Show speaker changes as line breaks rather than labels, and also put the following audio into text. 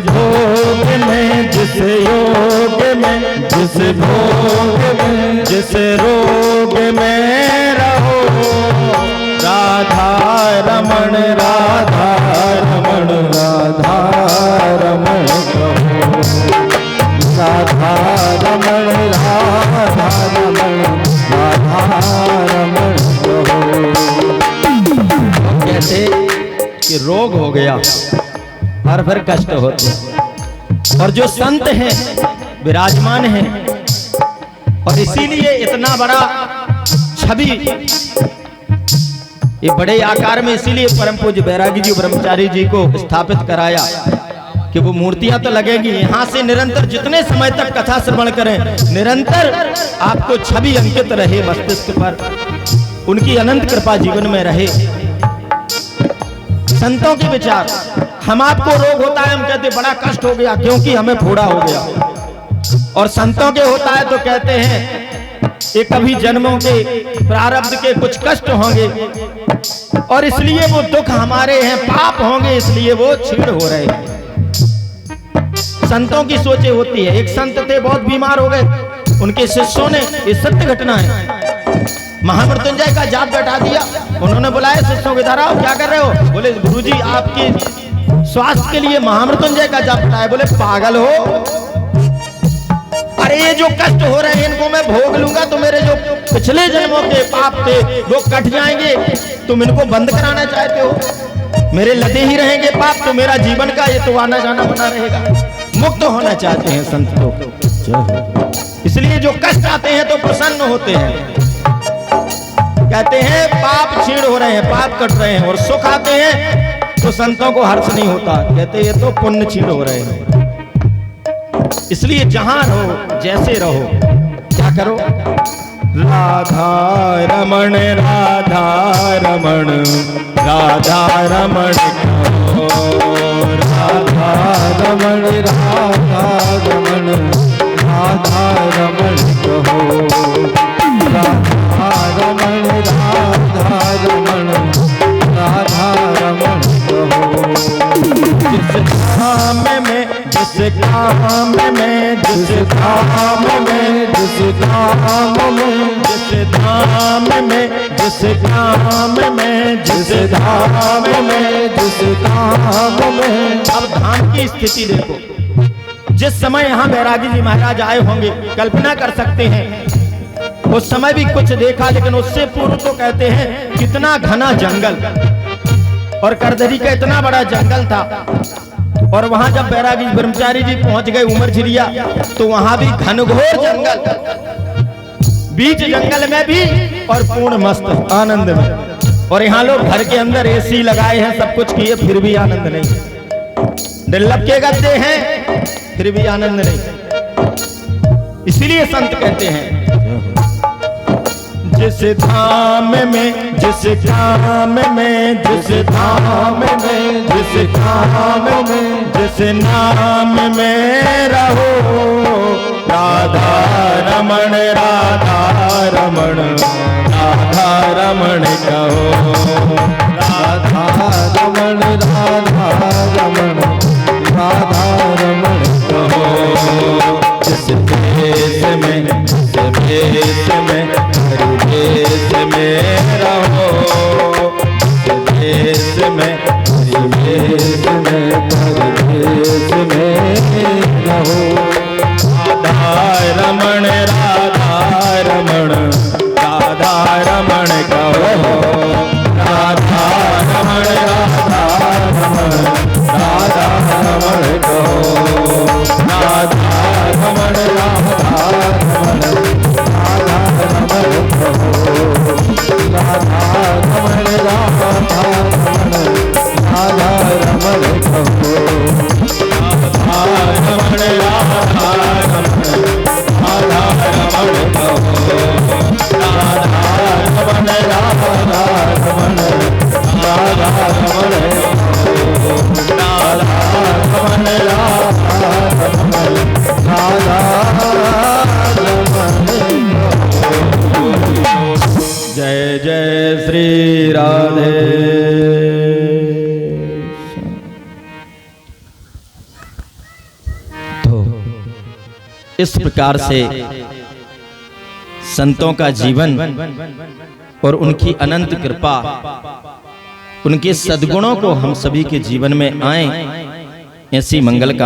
भोग में, जिस योग में, जिस भोग में, जिस रोग में रहो, राधा रमण, राधा रमण, राधा रमण कहो, राधा रमण, राधा रमण, राधा रमण कहो। कहते कि रोग हो गया और फिर कष्ट होते हैं, और जो संत हैं विराजमान हैं, और इसीलिए इतना बड़ा छवि ये बड़े आकार में, इसीलिए परम पूज्य बैरागी जी ब्रह्मचारी जी को स्थापित कराया कि वो मूर्तियां तो लगेगी, यहाँ से निरंतर जितने समय तक कथा श्रवण करें, निरंतर आपको छवि अंकित रहे मस्तिष्क पर, उनकी अनंत कृपा जीवन में रहे। संतों के विचार, हम आपको रोग होता है, हम कहते बड़ा कष्ट हो गया क्योंकि हमें फोड़ा हो गया, और संतों के होता है तो कहते हैं ये कभी जन्मों के प्रारब्ध के कुछ कष्ट होंगे और इसलिए वो दुख हमारे हैं, पाप होंगे इसलिए वो छीड़ हो रहे हैं। संतों की सोचे होती है। एक संत थे बहुत बीमार हो गए, उनके शिष्यों ने, ये सत्य घटना है, महामृत्युंजय का जाप बैठा दिया। उन्होंने बुलाया शिष्यों के द्वारा, क्या कर रहे हो? बोले गुरुजी आपके स्वास्थ्य के लिए महामृत्युंजय का जाप बैठाया। बोले पागल हो, अरे ये जो कष्ट हो रहे हैं इनको मैं भोग लूंगा तो मेरे जो पिछले जन्मों के पाप थे वो कट जाएंगे, तुम इनको बंद कराना चाहते हो, मेरे लदे ही रहेंगे पाप, तो मेरा जीवन का ये तो आना जाना बना रहेगा। मुक्त होना चाहते हैं संत लोग, इसलिए जो कष्ट आते हैं तो प्रसन्न होते हैं, कहते हैं पाप छीड़ हो रहे हैं, पाप कट रहे हैं, और सुख आते हैं तो संतों को हर्ष नहीं होता, कहते ये तो पुण्य छीड़ हो रहे हैं। इसलिए जहां रहो जैसे रहो, क्या करो? राधा रमण, राधा रमण, राधा रमण कहो, राधा रमण, राधा रमण, राधा रमण कहो, राधा रमण, राधा रमण, राधा रमण कहो। जिस काम में, जिस काम में, जिस काम में, जिस काम में, जिस धाम में, जिस काम में, जिस धाम में, जिस धाम में। अब धाम की स्थिति देखो, जिस समय यहाँ बैरागी जी महाराज आए होंगे, कल्पना कर सकते हैं उस समय भी कुछ देखा, लेकिन उससे पूर्व तो कहते हैं कितना घना जंगल, और करदरी का इतना बड़ा जंगल था, और वहां जब बैरागी ब्रह्मचारी जी पहुंच गए उमरझिरिया तो वहां भी घनघोर जंगल, बीच जंगल में भी और पूर्ण मस्त आनंद में, और यहाँ लोग घर के अंदर एसी लगाए हैं, सब कुछ किए, फिर भी आनंद नहीं। दुर्लभ के गद्दे हैं फिर भी आनंद नहीं। इसीलिए संत कहते हैं जिस धाम में, जिस काम में, जिस धाम में, जिस काम में, जिस नाम में रहो, राधा रमण, राधा रमण, राधा रमण कहो, राधा रमण, राधा रमण, राधा रमण कहो। जिस देश में, जिस भेष में, हरि देश में रहो, जिस देश में, हरि देश में, हरि देश में रहो, राधा रमण, राधा रमण, राधा रमण कहो, राधा रमण, राधा रमण, राधा रमण कहो, राधा रमण, राधा रमण, राधा रमण कहो, राधा रमण, राधा रमण, राधा रमण कहो, राधा रमण, राधा रमण, राधा रमण कहो, राधा रमण, राधा रमण, राधा रमण कहो, राधा रमण, राधा रमण, राधा रमण कहो। जय जय श्री राधे। इस प्रकार से संतों का जीवन और उनकी अनंत कृपा, उनके सद्गुणों को हम सभी के जीवन में आए, ऐसी मंगल का